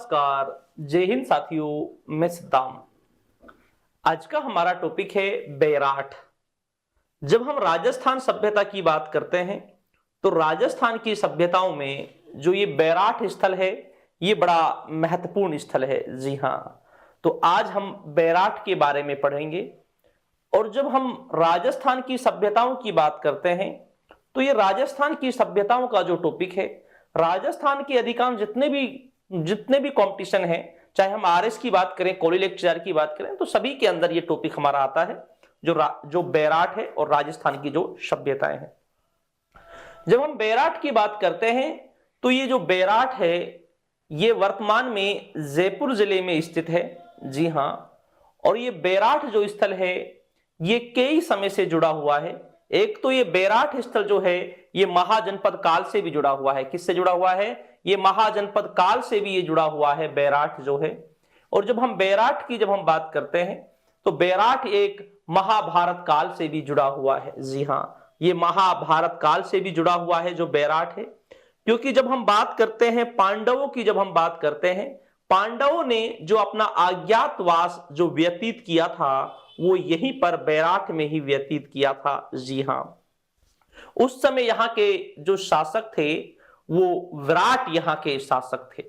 नमस्कार, जय हिंद साथियों, मैं सिद्धाम। आज का हमारा टॉपिक है बैराठ। जब हम राजस्थान सभ्यता की बात करते हैं तो राजस्थान की सभ्यताओं में जो ये बैराठ स्थल है ये बड़ा महत्वपूर्ण स्थल है। जी हाँ, तो आज हम बैराठ के बारे में पढ़ेंगे। और जब हम राजस्थान की सभ्यताओं की बात करते हैं तो ये राजस्थान की सभ्यताओं का जो टॉपिक है, राजस्थान के अधिकांश जितने भी कंपटीशन है, चाहे हम आरएस की बात करें, कॉलेज लेक्चरर की बात करें, तो सभी के अंदर ये टॉपिक हमारा आता है जो बैराठ है और राजस्थान की जो सभ्यताएं हैं। जब हम बैराठ की बात करते हैं तो ये जो बैराठ है ये वर्तमान में जयपुर जिले में स्थित है। जी हाँ, और ये बैराठ जो स्थल है ये कई समय से जुड़ा हुआ है। एक तो ये बैराठ स्थल जो है ये महाजनपद काल से भी जुड़ा हुआ है। किससे जुड़ा हुआ है? ये महाजनपद काल से भी ये जुड़ा हुआ है बैराठ जो है। और जब हम बैराठ की बात करते हैं तो बैराठ एक महाभारत काल से भी जुड़ा हुआ है। जी हाँ, ये महाभारत काल से भी जुड़ा हुआ है जो बैराठ है, क्योंकि जब हम बात करते हैं पांडवों की, जब हम बात करते हैं पांडवों ने जो अपना अज्ञातवास जो व्यतीत किया था वो यहीं पर बैराठ में ही व्यतीत किया था। जी हाँ, उस समय यहाँ के जो शासक थे वो विराट यहाँ के शासक थे।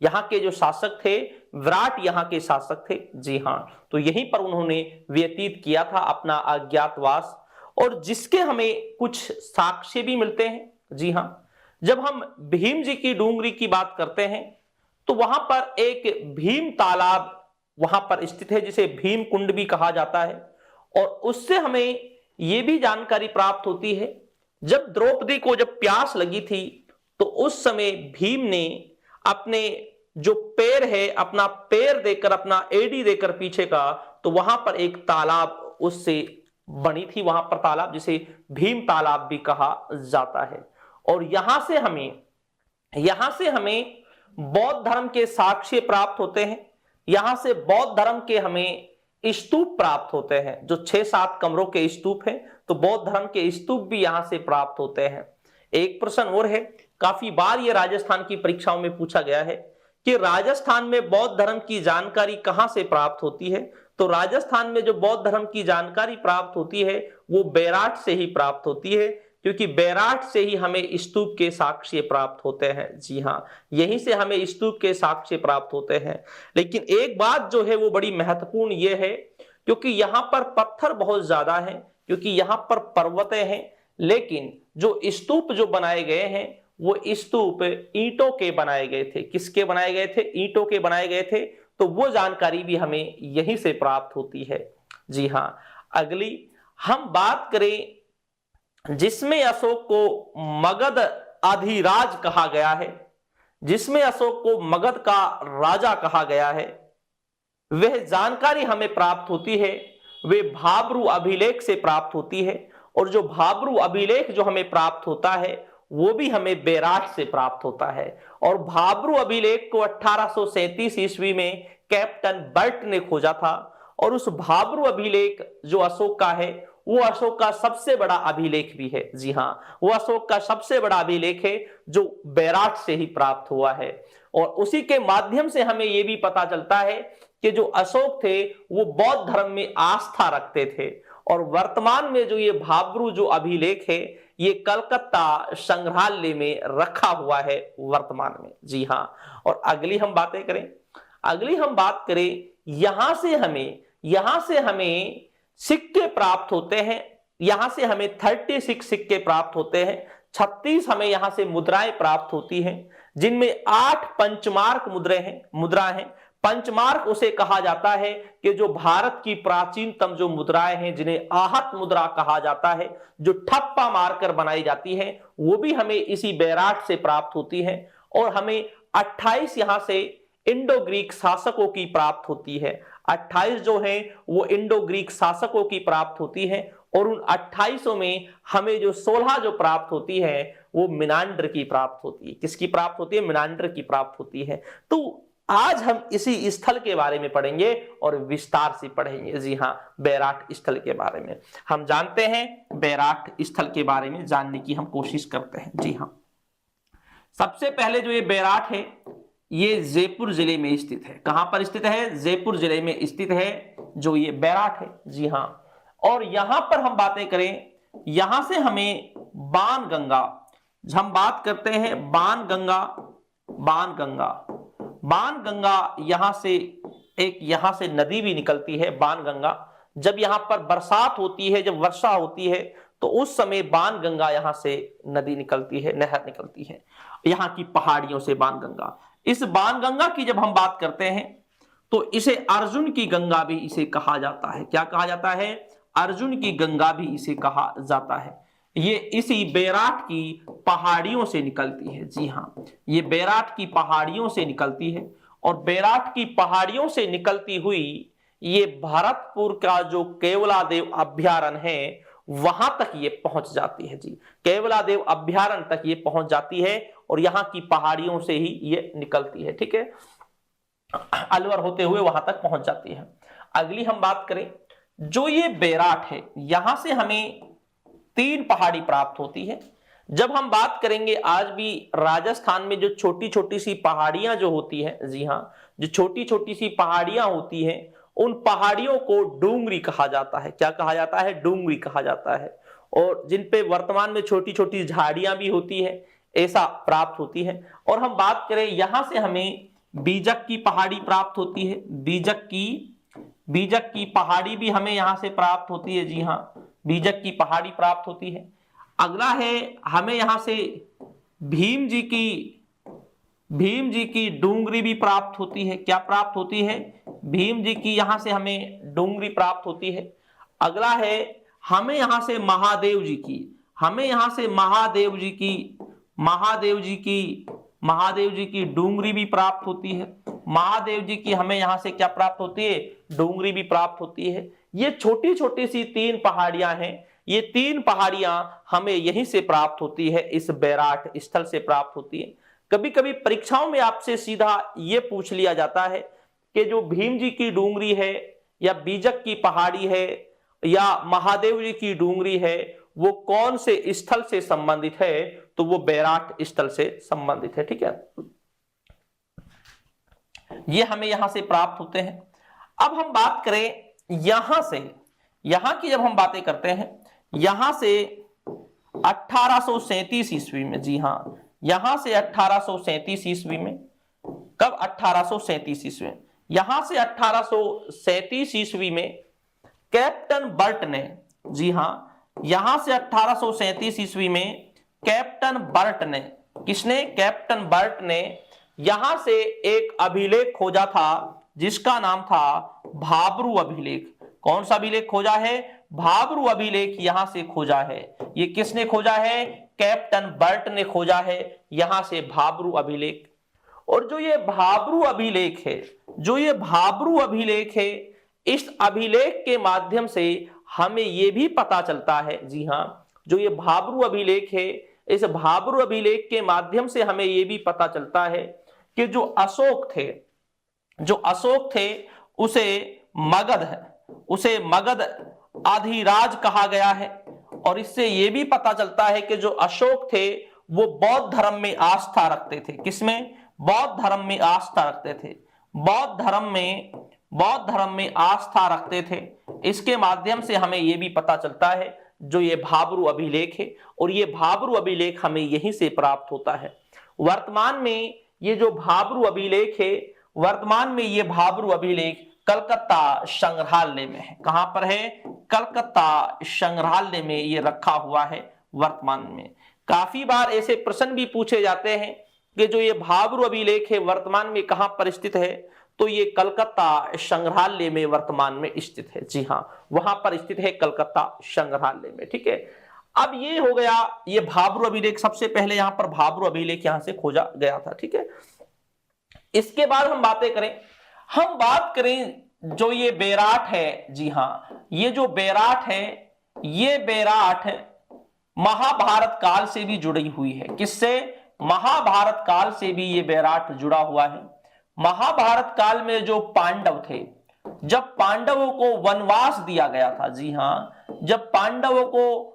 यहाँ के जो शासक थे विराट यहाँ के शासक थे। जी हाँ, तो यहीं पर उन्होंने व्यतीत किया था अपना अज्ञातवास, और जिसके हमें कुछ साक्ष्य भी मिलते हैं। जी हाँ, जब हम भीम जी की डूंगरी की बात करते हैं तो वहां पर एक भीम तालाब वहां पर स्थित है जिसे भीम कुंड भी कहा जाता है। और उससे हमें यह भी जानकारी प्राप्त होती है, जब द्रौपदी को जब प्यास लगी थी तो उस समय भीम ने अपने जो पैर है अपना पैर देकर, अपना एड़ी देकर पीछे का, तो वहां पर एक तालाब उससे बनी थी, वहां पर तालाब जिसे भीम तालाब भी कहा जाता है। और यहां से हमें बौद्ध धर्म के साक्ष्य प्राप्त होते हैं। यहां से बौद्ध धर्म के हमें स्तूप प्राप्त होते हैं, जो 6-7 कमरों के स्तूप हैं, तो बौद्ध धर्म के स्तूप भी यहां से प्राप्त होते हैं। एक प्रश्न और है, काफी बार यह राजस्थान की परीक्षाओं में पूछा गया है कि राजस्थान में बौद्ध धर्म की जानकारी कहां से प्राप्त होती है। तो राजस्थान में जो बौद्ध धर्म की जानकारी प्राप्त होती है वो बैराठ से ही प्राप्त होती है, क्योंकि बैराठ से ही हमें स्तूप के साक्ष्य प्राप्त होते हैं। जी हाँ, यहीं से हमें स्तूप के साक्ष्य प्राप्त होते हैं। लेकिन एक बात जो है वो बड़ी महत्वपूर्ण ये है, क्योंकि यहाँ पर पत्थर बहुत ज्यादा है, क्योंकि यहाँ पर पर्वतें हैं, लेकिन जो स्तूप जो बनाए गए हैं वो स्तूप ईंटों के बनाए गए थे। किसके बनाए गए थे? ईंटों के बनाए गए थे। तो वो जानकारी भी हमें यहीं से प्राप्त होती है। जी हाँ, अगली हम बात करें जिसमें अशोक को मगध अधिराज कहा गया है, जिसमें अशोक को मगध का राजा कहा गया है, वह जानकारी हमें प्राप्त होती है वे भाब्रू अभिलेख से प्राप्त होती है। और जो भाब्रू अभिलेख जो हमें प्राप्त होता है वो भी हमें बैराठ से प्राप्त होता है। और भाब्रू अभिलेख को 1837 ईस्वी में कैप्टन बर्ट ने खोजा था। और उस भाब्रू अभिलेख जो अशोक का है वो अशोक का सबसे बड़ा अभिलेख भी है। जी हाँ, वो अशोक का सबसे बड़ा अभिलेख है जो बैराठ से ही प्राप्त हुआ है। और उसी के माध्यम से हमें यह भी पता चलता है कि जो अशोक थे वो बौद्ध धर्म में आस्था रखते थे। और वर्तमान में जो ये भाब्रू जो अभिलेख है ये कलकत्ता संग्रहालय में रखा हुआ है वर्तमान में। जी हाँ, और अगली हम बात करें यहां से हमें सिक्के प्राप्त होते हैं। यहां से हमें 36 सिक्के प्राप्त होते हैं। 36 हमें यहां से मुद्राएं प्राप्त होती हैं, जिनमें 8 पंचमार्क मुद्रा हैं। पंचमार्क उसे कहा जाता है कि जो भारत की प्राचीनतम जो मुद्राएं हैं जिन्हें आहत मुद्रा कहा जाता है, जो ठप्पा मारकर बनाई जाती है, वो भी हमें इसी बैराठ से प्राप्त होती है। और हमें 28 यहां से इंडो ग्रीक शासकों की प्राप्त होती है। 28 जो है वो इंडो ग्रीक शासकों की प्राप्त होती है। और उन 28 में हमें जो 16 जो प्राप्त होती है वो मिनांडर की प्राप्त होती है। किसकी प्राप्त होती है? मिनांडर की प्राप्त होती है। तो आज हम इसी स्थल के बारे में पढ़ेंगे और विस्तार से पढ़ेंगे। जी हाँ, बैराठ स्थल के बारे में हम जानते हैं, बैराठ स्थल के बारे में जानने की हम कोशिश करते हैं। जी हाँ, सबसे पहले जो ये बैराठ है ये जयपुर जिले में स्थित है। कहां पर स्थित है? जयपुर जिले में स्थित है जो ये बैराठ है। जी हां। और यहां पर हम बातें करें, यहां से हमें बाणगंगा, हम बात करते हैं बाणगंगा, बाणगंगा, बाणगंगा यहां से एक यहां से नदी भी निकलती है बाणगंगा। जब यहां पर बरसात होती है, जब वर्षा होती है, तो उस समय बाणगंगा यहां से नदी निकलती है, नहर निकलती है यहां की पहाड़ियों से बाणगंगा। इस बाणगंगा की जब हम बात करते हैं तो इसे अर्जुन की गंगा भी इसे कहा जाता है। क्या कहा जाता है? अर्जुन की गंगा भी इसे कहा जाता है। ये इसी बैराठ की पहाड़ियों से निकलती है। जी हां, ये बैराठ की पहाड़ियों से निकलती है और बैराठ की पहाड़ियों से निकलती हुई ये भरतपुर का जो केवलादेव अभ्यारण्य है वहां तक ये पहुंच जाती है। जी, केवलादेव अभ्यारण्य तक ये पहुंच जाती है और यहां की पहाड़ियों से ही ये निकलती है। ठीक है, अलवर होते हुए वहां तक पहुंच जाती है। अगली हम बात करें, जो ये बैराठ है यहां से हमें 3 पहाड़ी प्राप्त होती है। जब हम बात करेंगे, आज भी राजस्थान में जो छोटी छोटी सी पहाड़ियां जो होती हैं, जी हां, जो छोटी छोटी सी पहाड़ियां होती हैं, उन पहाड़ियों को डूंगरी कहा जाता है। क्या कहा जाता है? डूंगरी कहा जाता है। और जिन पे वर्तमान में छोटी छोटी झाड़ियां भी होती है, ऐसा प्राप्त होती है। और हम बात करें, यहां से हमें बीजक की पहाड़ी प्राप्त होती है। बीजक की पहाड़ी भी हमें यहां से प्राप्त होती है। जी हां, बीजक की पहाड़ी प्राप्त होती है। अगला है, हमें यहां से भीम जी की डूंगरी भी प्राप्त होती है। क्या प्राप्त होती है? भीम जी की यहां से हमें डूंगरी प्राप्त होती है। अगला है, हमें यहां से महादेव जी की, हमें यहां से महादेव जी की डूंगरी भी प्राप्त होती है। महादेव जी की हमें यहां से क्या प्राप्त होती है? डूंगरी भी प्राप्त होती है। ये छोटी छोटी सी 3 पहाड़ियां हैं। ये 3 पहाड़ियां हमें यहीं से प्राप्त होती है, इस बैराठ स्थल से प्राप्त होती है। कभी कभी परीक्षाओं में आपसे सीधा ये पूछ लिया जाता है कि जो भीम जी की डूंगरी है या बीजक की पहाड़ी है या महादेव जी की डूंगरी है, वो कौन से स्थल से संबंधित है? तो वो बैराठ स्थल से संबंधित है। ठीक है, ये हमें यहां से प्राप्त होते हैं। अब हम बात करें यहां से, यहां की जब हम बातें करते हैं, यहां से 1837 ईस्वी में, जी हां, यहां से 1837 ईस्वी में, कब? 1837 ईस्वी में। यहां से 1837 ईस्वी में कैप्टन बर्ट ने, जी हां, यहां से 1837 ईस्वी में कैप्टन बर्ट ने, किसने? कैप्टन बर्ट ने यहां से एक अभिलेख खोजा था जिसका नाम था भाब्रू अभिलेख। कौन सा अभिलेख खोजा है? भाब्रू अभिलेख यहां से खोजा है। ये किसने खोजा है? कैप्टन बर्ट ने खोजा है यहां से भाब्रू अभिलेख। और जो ये भाब्रू अभिलेख है, जो ये भाब्रू अभिलेख है, इस अभिलेख के माध्यम से हमें यह भी पता चलता है, जी हां, जो ये भाब्रू अभिलेख है, इस भाब्रू अभिलेख के माध्यम से हमें यह भी पता चलता है कि जो अशोक थे उसे मगध अधिराज कहा गया है। और इससे यह भी पता चलता है कि जो अशोक थे वो बौद्ध धर्म में आस्था रखते थे। किसमें? बौद्ध धर्म में आस्था रखते थे। बौद्ध धर्म में आस्था रखते थे। इसके माध्यम से हमें यह भी पता चलता है जो ये भाब्रू अभिलेख है, और ये भाब्रू अभिलेख हमें यहीं से प्राप्त होता है। वर्तमान में ये जो भाब्रू अभिलेख है, वर्तमान में ये भाब्रू अभिलेख कलकत्ता संग्रहालय में है। कहां पर है? कलकत्ता संग्रहालय में ये रखा हुआ है वर्तमान में। काफी बार ऐसे प्रश्न भी पूछे जाते हैं कि जो ये भाब्रू अभिलेख है वर्तमान में कहां पर स्थित है? तो ये कलकत्ता संग्रहालय में वर्तमान में स्थित है। जी हां, वहां पर स्थित है कलकत्ता संग्रहालय में। ठीक है, अब ये हो गया ये भाब्रू अभिलेख। सबसे पहले यहां पर भाब्रू अभिलेख यहां से खोजा गया था। ठीक है, इसके बाद हम बात करें जो ये बैराठ है। जी हां, ये जो बैराठ है, ये बैराठ महाभारत काल से भी जुड़ी हुई है। किससे? महाभारत काल से भी ये बैराठ जुड़ा हुआ है। महाभारत काल में जो पांडव थे, जब पांडवों को वनवास दिया गया था, जी हां, जब पांडवों को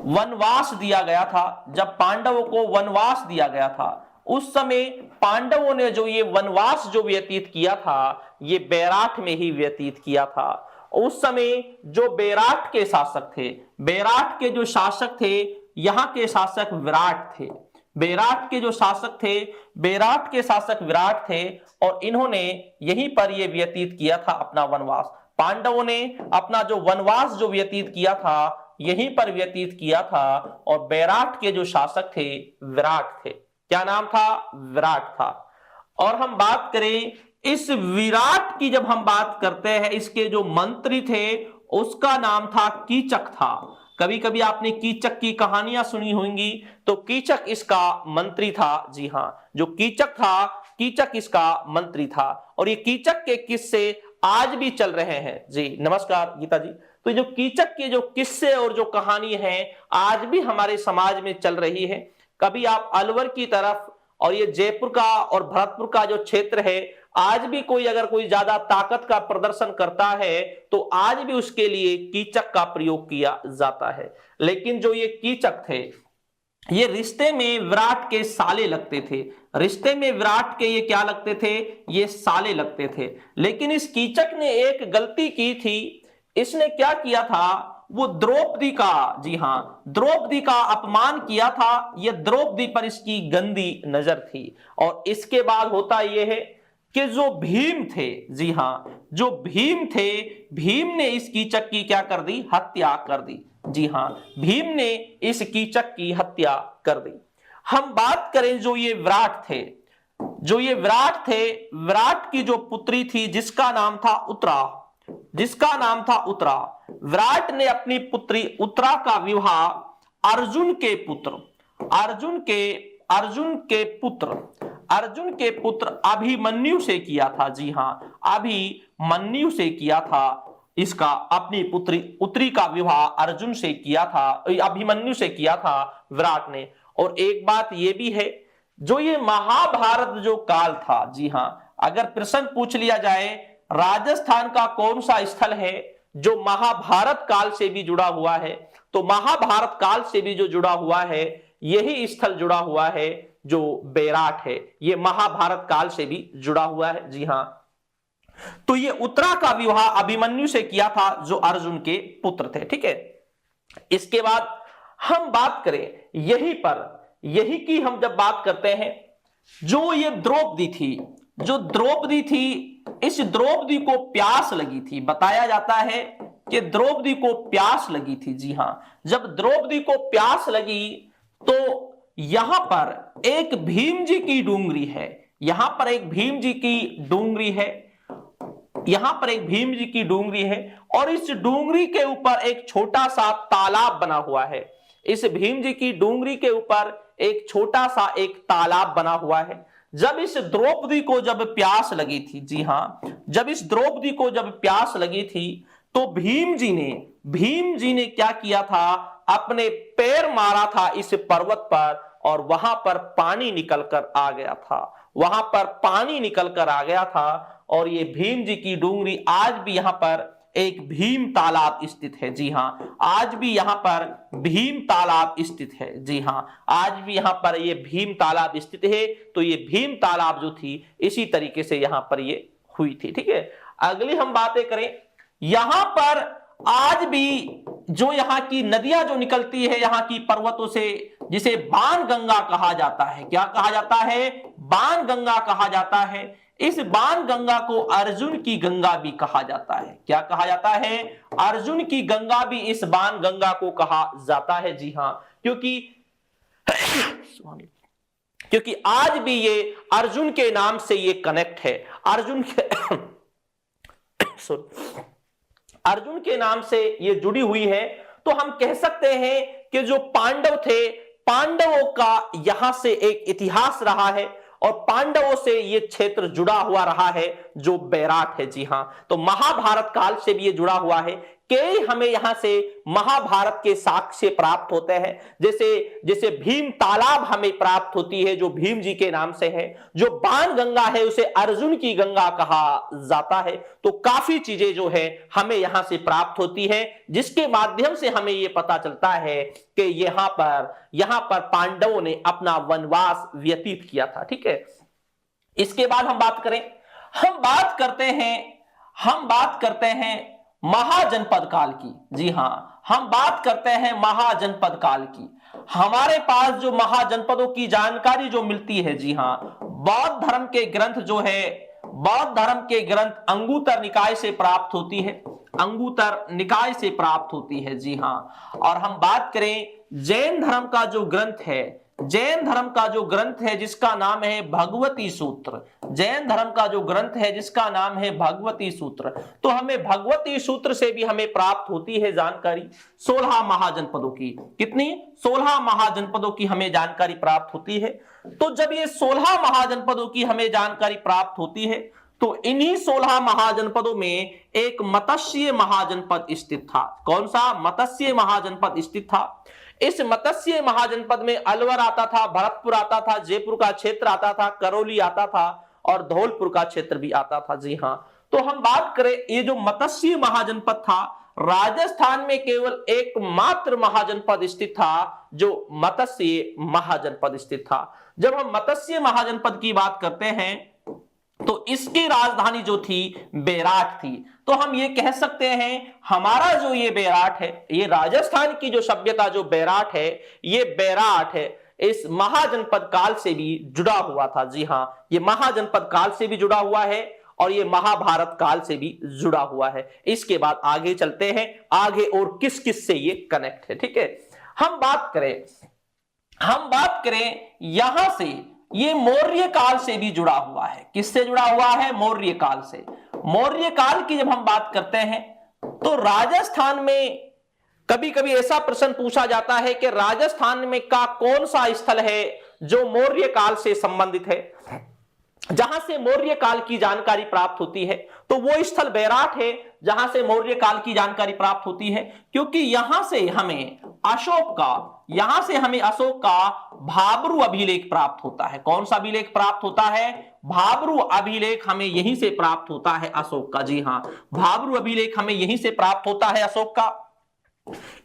वनवास दिया गया था, जब पांडवों को वनवास दिया गया था, उस समय पांडवों ने जो ये वनवास जो व्यतीत किया था ये बैराठ में ही व्यतीत किया था। उस समय जो बैराठ के शासक थे, बैराठ के जो शासक थे, यहां के शासक विराट थे। बैराठ के जो शासक थे, बैराठ के शासक विराट थे और इन्होंने यहीं पर यह व्यतीत किया था अपना वनवास। पांडवों ने अपना जो वनवास जो व्यतीत किया था यहीं पर व्यतीत किया था और बैराठ के जो शासक थे विराट थे। क्या नाम था? विराट था। और हम बात करें इस विराट की, जब हम बात करते हैं, इसके जो मंत्री थे उसका नाम था कीचक था। कभी कभी आपने कीचक की कहानियां सुनी होंगी, तो कीचक इसका मंत्री था। जी हां, जो कीचक था, कीचक इसका मंत्री था। और ये कीचक के किस्से आज भी चल रहे हैं। जी नमस्कार गीता जी। तो जो कीचक के जो किस्से और जो कहानी है आज भी हमारे समाज में चल रही है। कभी आप अलवर की तरफ और ये जयपुर का और भरतपुर का जो क्षेत्र है, आज भी कोई अगर कोई ज्यादा ताकत का प्रदर्शन करता है तो आज भी उसके लिए कीचक का प्रयोग किया जाता है। लेकिन जो ये कीचक थे ये रिश्ते में विराट के साले लगते थे। रिश्ते में विराट के ये क्या लगते थे? ये साले लगते थे। लेकिन इस कीचक ने एक गलती की थी। इसने क्या किया था? वो द्रौपदी का, जी हां, द्रौपदी का अपमान किया था। ये द्रौपदी पर इसकी गंदी नजर थी। और इसके बाद होता यह है कि जो भीम थे, जी हां, जो भीम थे, भीम ने इस कीचक की क्या कर दी? हत्या कर दी। जी हां, भीम ने इस कीचक की हत्या कर दी। हम बात करें जो ये विराट थे, जो ये विराट थे, विराट की जो पुत्री थी जिसका नाम था उत्तरा, जिसका नाम था उत्तरा। विराट ने अपनी पुत्री उत्तरा का विवाह अर्जुन के पुत्र, अर्जुन के पुत्र अभिमन्यु से किया था। जी हां, अभिमन्यु से किया था। इसका अपनी पुत्री उत्तरी का विवाह अर्जुन से किया था, अभिमन्यु से किया था विराट ने। और एक बात यह भी है, जो ये महाभारत जो काल था, जी हां, अगर प्रश्न पूछ लिया जाए राजस्थान का कौन सा स्थल है जो महाभारत काल से भी जुड़ा हुआ है, तो महाभारत काल से भी जो जुड़ा हुआ है यही स्थल जुड़ा हुआ है जो बैराठ है। ये महाभारत काल से भी जुड़ा हुआ है। जी हां, तो ये उत्तरा का विवाह अभिमन्यु से किया था जो अर्जुन के पुत्र थे। ठीक है, इसके बाद हम बात करें यही की हम जब बात करते हैं, जो ये द्रौपदी थी, जो द्रौपदी थी, इस द्रौपदी को प्यास लगी थी। बताया जाता है कि द्रौपदी को प्यास लगी थी। जी हां, जब द्रौपदी को प्यास लगी तो यहां पर एक भीम जी की डूंगरी है, यहां पर एक भीम जी की डूंगरी है, यहां पर एक भीम जी की डूंगरी है और इस डूंगरी के ऊपर एक छोटा सा तालाब बना हुआ है। इस भीम जी की डूंगरी के ऊपर एक छोटा सा एक तालाब बना हुआ है। जब इस द्रौपदी को जब प्यास लगी थी, जी हां, जब इस द्रौपदी को जब प्यास लगी थी तो भीम जी ने क्या किया था? अपने पैर मारा था इस पर्वत पर और वहां पर पानी निकल कर आ गया था, वहां पर पानी निकल कर आ गया था। और ये भीम जी की डूंगरी आज भी यहां पर एक भीम तालाब स्थित है। जी हां, आज भी यहां पर भीम तालाब स्थित है। जी हां, आज भी यहां पर ये भीम तालाब स्थित है। तो ये भीम तालाब जो थी इसी तरीके से यहां पर ये हुई थी। ठीक है, अगली हम बातें करें, यहां पर आज भी जो यहां की नदियां जो निकलती है यहां की पर्वतों से, जिसे बाण गंगा कहा जाता है। क्या कहा जाता है? बाण गंगा कहा जाता है। इस बाण गंगा को अर्जुन की गंगा भी कहा जाता है। क्या कहा जाता है? अर्जुन की गंगा भी इस बाण गंगा को कहा जाता है। जी हां, क्योंकि आज भी ये अर्जुन के नाम से ये कनेक्ट है। अर्जुन के नाम से ये जुड़ी हुई है। तो हम कह सकते हैं कि जो पांडव थे, पांडवों का यहां से एक इतिहास रहा है और पांडवों से ये क्षेत्र जुड़ा हुआ रहा है जो बैराठ है। जी हां, तो महाभारत काल से भी ये जुड़ा हुआ है। कई हमें यहां से महाभारत के साक्ष्य प्राप्त होते हैं। जैसे जैसे भीम तालाब हमें प्राप्त होती है जो भीम जी के नाम से है। जो बाण गंगा है उसे अर्जुन की गंगा कहा जाता है। तो काफी चीजें जो है हमें यहां से प्राप्त होती है, जिसके माध्यम से हमें यह पता चलता है कि यहां पर पांडवों ने अपना वनवास व्यतीत किया था। ठीक है, इसके बाद हम बात करते हैं महाजनपद काल की। जी हां, हम बात करते हैं महाजनपद काल की। हमारे पास जो महाजनपदों की जानकारी जो मिलती है, जी हां, बौद्ध धर्म के ग्रंथ जो है, बौद्ध धर्म के ग्रंथ अंगुतर निकाय से प्राप्त होती है, अंगुतर निकाय से प्राप्त होती है। जी हां, और हम बात करें जैन धर्म का जो ग्रंथ है, जैन धर्म का जो ग्रंथ है जिसका नाम है भगवती सूत्र, जैन धर्म का जो ग्रंथ है जिसका नाम है भगवती सूत्र, तो हमें भगवती सूत्र से भी हमें प्राप्त होती है जानकारी 16 महाजनपदों की। कितनी? 16 महाजनपदों की हमें जानकारी प्राप्त होती है। तो जब ये 16 महाजनपदों की हमें जानकारी प्राप्त होती है, तो इन्हीं 16 महाजनपदों में एक मत्स्य महाजनपद स्थित था। कौन सा? मत्स्य महाजनपद स्थित था। इस मत्स्य महाजनपद में अलवर आता था, भरतपुर आता था, जयपुर का क्षेत्र आता था, करौली आता था और धौलपुर का क्षेत्र भी आता था। जी हां, तो हम बात करें ये जो मत्स्य महाजनपद था, राजस्थान में केवल एकमात्र महाजनपद स्थित था जो मत्स्य महाजनपद स्थित था। जब हम मत्स्य महाजनपद की बात करते हैं तो इसकी राजधानी जो थी बेराट थी। तो हम ये कह सकते हैं हमारा जो ये बेराट है, ये राजस्थान की जो सभ्यता जो बेराट है, ये बेराट है इस महाजनपद काल से भी जुड़ा हुआ था। जी हां, ये महाजनपद काल से भी जुड़ा हुआ है और ये महाभारत काल से भी जुड़ा हुआ है। इसके बाद आगे चलते हैं, आगे और किस किस से ये कनेक्ट है। ठीक है, हम बात करें यहां से ये मौर्य काल से भी जुड़ा हुआ है। किससे जुड़ा हुआ है? मौर्य काल से। मौर्य काल की जब हम बात करते हैं तो राजस्थान में कभी कभी ऐसा प्रश्न पूछा जाता है कि राजस्थान में का कौन सा स्थल है जो मौर्य काल से संबंधित है, जहां से मौर्य काल की जानकारी प्राप्त होती है। तो वो स्थल बैराट है जहां से मौर्य काल की जानकारी प्राप्त होती है, क्योंकि यहां से हमें अशोक का भाब्रू अभिलेख प्राप्त होता है। कौन सा अभिलेख प्राप्त होता है? भाब्रू अभिलेख हमें यहीं से प्राप्त होता है अशोक का। जी हां, भाब्रू अभिलेख हमें यहीं से प्राप्त होता है अशोक का।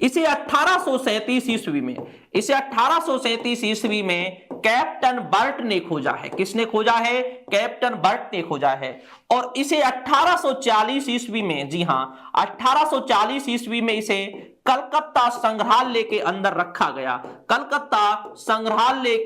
इसे 1837 ईस्वी में कैप्टन बर्ट ने खोजा है। किसने खोजा है? कैप्टन बर्ट ने खोजा है। और इसे 1840 ईस्वी में, जी हां, 1840 ईस्वी में इसे कलकत्ता संग्रहालय के अंदर रखा गया। कलकत्ता संग्रहालय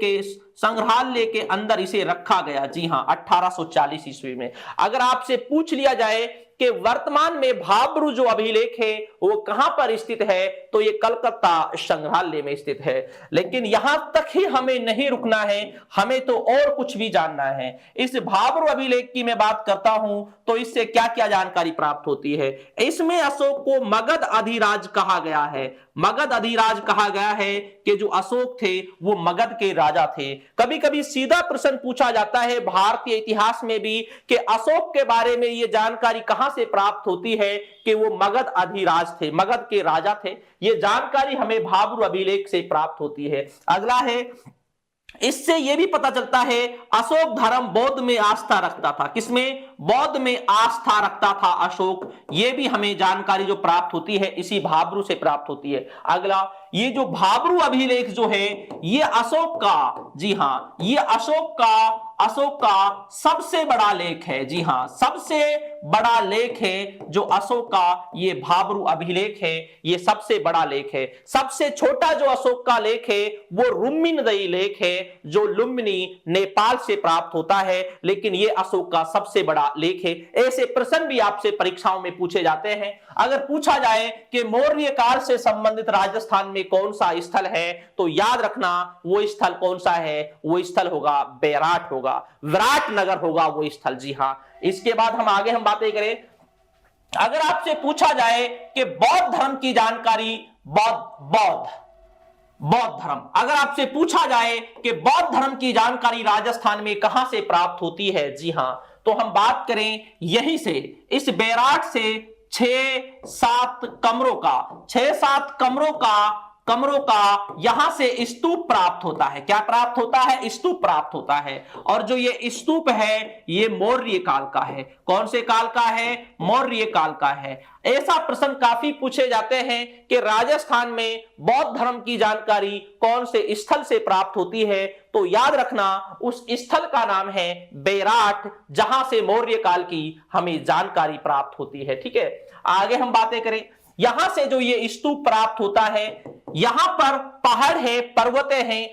के अंदर इसे रखा गया। जी हां, 1840 ईस्वी में। अगर आपसे पूछ लिया जाए कि वर्तमान में भाब्रू जो अभिलेख है वो कहां पर स्थित है, तो ये कलकत्ता संग्रहालय में स्थित है। लेकिन यहां तक ही हमें नहीं रुकना है, हमें तो और कुछ भी जानना है। इस भाब्रू अभिलेख की मैं बात करता हूं तो इससे क्या क्या जानकारी प्राप्त होती है। इसमें अशोक को मगध अधिराज कहा गया है। मगध अधिराज कहा गया है कि जो अशोक थे वो मगध के राजा थे। कभी कभी सीधा प्रश्न पूछा जाता है भारतीय इतिहास में भी कि अशोक के बारे में ये जानकारी कहां से प्राप्त होती है कि वो मगध अधिराज थे, मगध के राजा थे। ये जानकारी हमें भाब्रू अभिलेख से प्राप्त होती है। अगला है, इससे यह भी पता चलता है अशोक धर्म बौद्ध में आस्था रखता था। किसमें? बौद्ध में आस्था रखता था अशोक। यह भी हमें जानकारी जो प्राप्त होती है इसी भाब्रू से प्राप्त होती है। अगला, ये जो भाब्रू अभिलेख जो है ये अशोक का, जी हां, ये अशोक का सबसे बड़ा लेख है। जी हां, सबसे बड़ा लेख है जो अशोक का ये भाब्रू अभिलेख है, ये सबसे बड़ा लेख है। सबसे छोटा जो अशोक का लेख है वो रुम्मिनदई लेख है जो लुम्बिनी नेपाल से प्राप्त होता है, लेकिन ये अशोक का सबसे बड़ा लेख है। ऐसे प्रश्न भी आपसे परीक्षाओं में पूछे जाते हैं। अगर पूछा जाए कि मौर्य काल से संबंधित राजस्थान में कौन सा स्थल है, तो याद रखना वो स्थल कौन सा है, वो स्थल होगा बैराट होगा, विराट नगर होगा वो स्थल। जी हां, इसके बाद हम आगे बातें करें। अगर आपसे पूछा जाए कि बौद्ध धर्म की जानकारी, बौद्ध धर्म, अगर आपसे पूछा जाए कि बौद्ध धर्म की जानकारी राजस्थान में कहां से प्राप्त होती है, जी हां, तो हम बात करें यहीं से, इस बैराट से 6-7 कमरों का 6-7 कमरों का यहां से स्तूप प्राप्त होता है। क्या प्राप्त होता है? स्तूप प्राप्त होता है। और जो ये स्तूप है ये मौर्य काल का है। कौन से काल का है? मौर्य काल का है। ऐसा प्रश्न काफी पूछे जाते हैं कि राजस्थान में बौद्ध धर्म की जानकारी कौन से स्थल से प्राप्त होती है, तो याद रखना उस स्थल का नाम है बेराट, जहां से मौर्य काल की हमें जानकारी प्राप्त होती है। ठीक है, आगे हम बातें करें। यहां से जो ये स्तूप प्राप्त होता है, यहां पर पहाड़ है, पर्वतें हैं,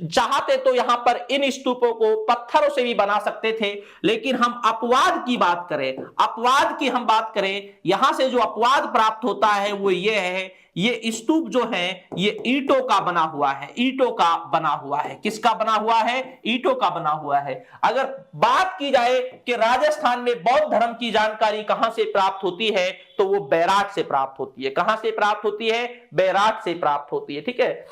चाहते तो यहां पर इन स्तूपों को पत्थरों से भी बना सकते थे, लेकिन हम अपवाद की बात करें, अपवाद की हम बात करें, यहां से जो अपवाद प्राप्त होता है वो ये है, ये स्तूप जो है ये ईंटों का बना हुआ है। ईंटों का बना हुआ है। किसका बना हुआ है? ईंटों का बना हुआ है। अगर बात की जाए कि राजस्थान में बौद्ध धर्म की जानकारी कहां से प्राप्त होती है, तो वो बैराट से प्राप्त होती है। कहां से प्राप्त होती है? बैराट से प्राप्त होती है। ठीक है,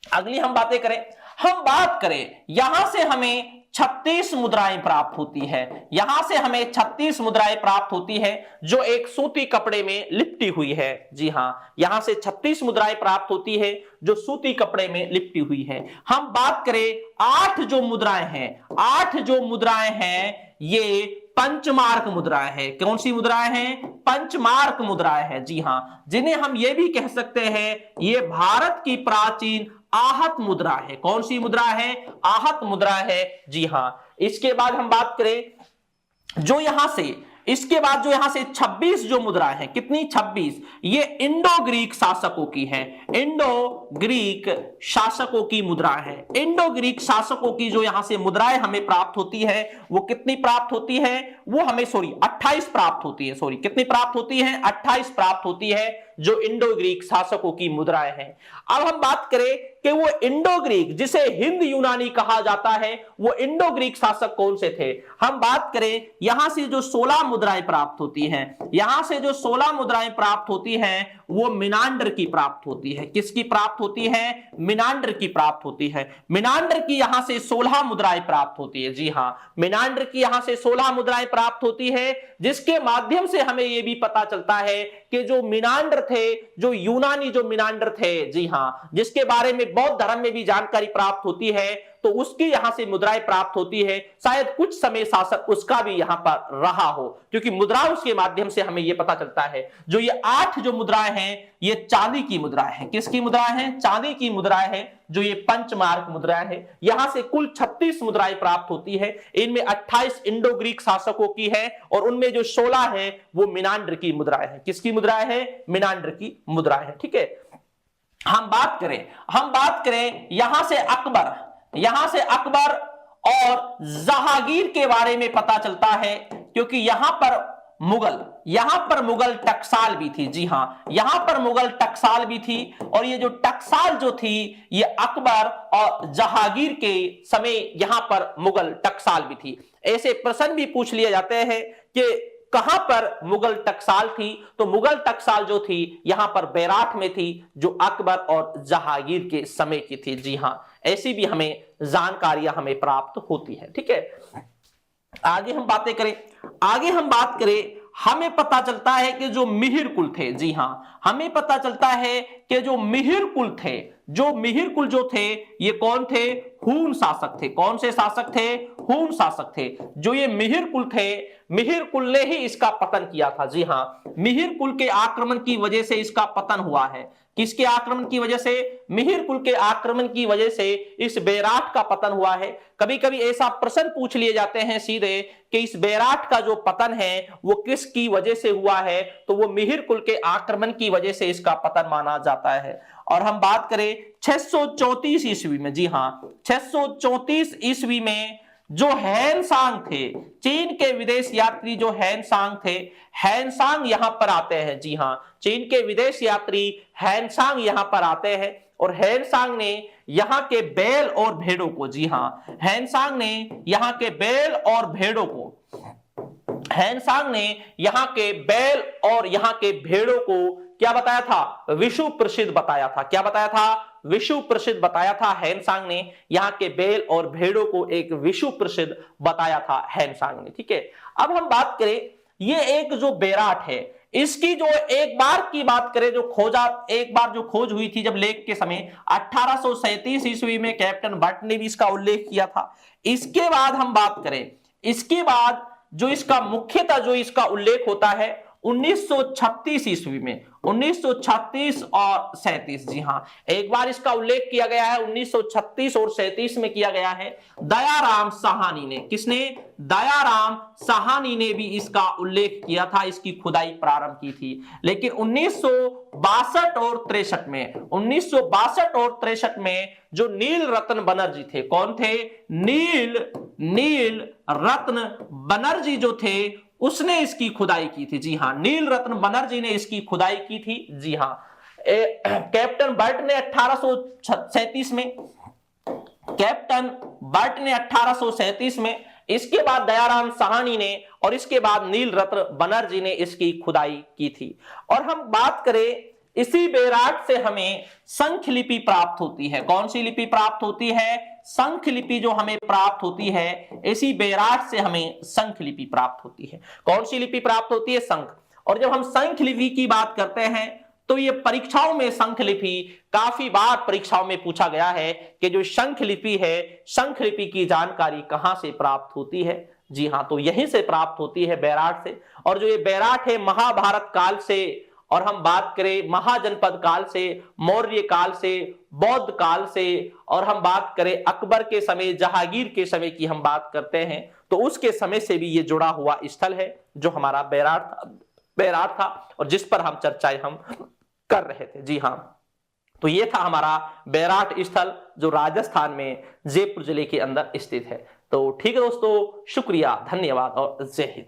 अगली हम बातें करें, हम बात करें यहां से हमें 36 मुद्राएं प्राप्त होती है। यहां से हमें 36 मुद्राएं प्राप्त होती है जो एक सूती कपड़े में लिपटी हुई है। जी हां, यहां से 36 मुद्राएं प्राप्त होती है जो सूती कपड़े में लिपटी हुई है। हम बात करें 8 जो मुद्राएं हैं, 8 जो मुद्राएं हैं ये पंचमार्क मुद्राएं हैं। कौन सी मुद्राएं हैं? पंचमार्क मुद्राएं हैं। जी हां, जिन्हें हम ये भी कह सकते हैं ये भारत की प्राचीन आहत मुद्रा है। कौन सी मुद्रा है? आहत मुद्रा है। जी हां, इसके बाद हम बात करें जो यहां से, इसके बाद जो यहां से 26 जो मुद्राएं हैं, कितनी? 26, ये इंडो ग्रीक शासकों की है। इंडो ग्रीक शासकों की मुद्रा है। इंडो ग्रीक शासकों की जो यहां से मुद्राएं हमें प्राप्त होती है वो कितनी प्राप्त होती है? वो हमें 28 प्राप्त होती है। कितनी प्राप्त होती है? 28 प्राप्त होती है जो इंडो ग्रीक शासकों की मुद्राएं हैं। अब हम बात करें कि वो इंडो ग्रीक जिसे हिंद यूनानी कहा जाता है, वो इंडो ग्रीक शासक कौन से थे? हम बात करें यहां से जो 16 मुद्राएं प्राप्त होती हैं, यहां से जो 16 मुद्राएं प्राप्त होती हैं वो मिनांडर की प्राप्त होती है। किसकी प्राप्त होती है? मिनांडर की प्राप्त होती है। मिनांडर की यहां से 16 मुद्राएं प्राप्त होती है। जी हां, मिनांडर की यहां से 16 मुद्राएं प्राप्त होती है, जिसके माध्यम से हमें यह भी पता चलता है कि जो मिनांडर थे, जो यूनानी जो मिनांडर थे, जी हां, जिसके बारे में बौद्ध धर्म में भी जानकारी प्राप्त होती है, तो उसकी यहां से मुद्राएं प्राप्त होती है। शायद कुछ समय शासक उसका भी यहां पर रहा हो, क्योंकि मुद्रा उसके माध्यम से हमें यह पता चलता है। जो ये 8 जो मुद्राएं हैं ये चांदी की मुद्राएं हैं। किसकी मुद्राएं हैं? चांदी की मुद्राएं हैं, जो ये पंचमार्क मुद्राएं हैं। यहां से कुल 36 मुद्राएं प्राप्त होती है। इनमें 28 इंडो ग्रीक शासकों की है और उनमें जो 16 है वो मिनांडर की मुद्राएं हैं। किसकी मुद्राएं हैं? मिनांडर की मुद्राएं हैं। ठीक है, हम बात करें यहां से अकबर और जहांगीर के बारे में पता चलता है, क्योंकि यहां पर मुगल टकसाल भी थी। जी हां, यहां पर मुगल टकसाल भी थी, और ये जो टकसाल जो थी ये अकबर और जहांगीर के समय यहां पर मुगल टकसाल भी थी। ऐसे प्रश्न भी पूछ लिए जाते हैं कि कहां पर मुगल टकसाल थी, तो मुगल टकसाल जो थी यहां पर बैराठ में थी, जो अकबर और जहांगीर के समय की थी। जी हां, ऐसी भी हमें जानकारियां हमें प्राप्त होती है। ठीक है, आगे हम बात करें, हमें पता चलता है कि जो मिहिर कुल थे, जी हां, हमें पता चलता है कि जो मिहिर कुल जो थे ये कौन थे? हूण शासक थे। कौन से शासक थे? हूण शासक थे। जो ये मिहिर कुल थे, मिहिर कुल ने ही इसका पतन किया था। जी हां, मिहिर कुल के आक्रमण की वजह से इसका पतन हुआ है। किसके आक्रमण की वजह से? मिहिर कुल के आक्रमण की वजह से इस बैराठ का पतन हुआ है। कभी कभी ऐसा प्रश्न पूछ लिए जाते हैं सीधे कि इस बैराठ का जो पतन है वो किसकी वजह से हुआ है, तो वो मिहिर कुल के आक्रमण की वजह से इसका पतन माना जाता है। और हम बात करें 634 ईस्वी में, जी हां, 634 ईस्वी में जो हैनसांग थे, चीन के विदेश यात्री जो हैनसांग थे, हैनसांग यहां पर आते हैं। जी हां, चीन के विदेश यात्री हैनसांग यहां पर आते हैं, और हैनसांग ने यहां के बैल और भेड़ों को, जी हां, हैनसांग ने यहां के बैल और भेड़ों को, हैनसांग ने यहां के बैल और यहां के भेड़ों को क्या बताया था? विश्व प्रसिद्ध बताया था। क्या बताया था? विश्व प्रसिद्ध बताया था। हैनसांग ने यहां के बैल और भेड़ों को एक विश्व प्रसिद्ध बताया था हैनसांग ने। ठीक है, अब हम बात करें ये एक जो बैराठ है, इसकी जो एक बार की बात करें, एक बार जो खोज हुई थी जब लेक के समय 1837 ईस्वी में कैप्टन बट ने भी इसका उल्लेख किया था। इसके बाद हम बात करें, इसके बाद जो इसका मुख्यतः जो इसका उल्लेख होता है 1936 ईस्वी में, 1936 और 37, जी हां, एक बार इसका उल्लेख किया गया है 1936 और 37 में किया गया है। दयाराम साहनी ने, किसने? दयाराम साहनी ने भी इसका उल्लेख किया था, इसकी खुदाई प्रारंभ की थी। लेकिन 1962 और 63 में, 1962 और 63 में जो नील रत्न बनर्जी थे, कौन थे? नील रत्न बनर्जी जो थे, उसने इसकी खुदाई की थी। जी हां, नील रत्न बनर्जी ने इसकी खुदाई की थी। जी हां, कैप्टन बर्ट ने 1837 में, कैप्टन बर्ट ने 1837 में, इसके बाद दयाराम साहनी ने, और इसके बाद नील रत्न बनर्जी ने इसकी खुदाई की थी। और हम बात करें, इसी बेराट से हमें संख लिपि प्राप्त होती है। कौन सी लिपि प्राप्त होती है? संख लिपि जो हमें प्राप्त होती है, इसी बेराट से हमें संख लिपि प्राप्त होती है। कौन सी लिपि प्राप्त होती है? संख। और जब हम संख लिपि की बात करते हैं तो ये परीक्षाओं में संख लिपि काफी बार परीक्षाओं में पूछा गया है कि जो शंख लिपि है, शंख लिपि की जानकारी कहां से प्राप्त होती है? जी हां, तो यहीं से प्राप्त होती है, बेराट से। और जो ये बेराट है महाभारत काल से, और हम बात करें महाजनपद काल से, मौर्य काल से, बौद्ध काल से, और हम बात करें अकबर के समय, जहांगीर के समय की हम बात करते हैं, तो उसके समय से भी ये जुड़ा हुआ स्थल है जो हमारा बेराट था और जिस पर हम चर्चाएं हम कर रहे थे। जी हां, तो ये था हमारा बेराट स्थल जो राजस्थान में जयपुर जिले के अंदर स्थित है। तो ठीक है दोस्तों, शुक्रिया, धन्यवाद और जय हिंद।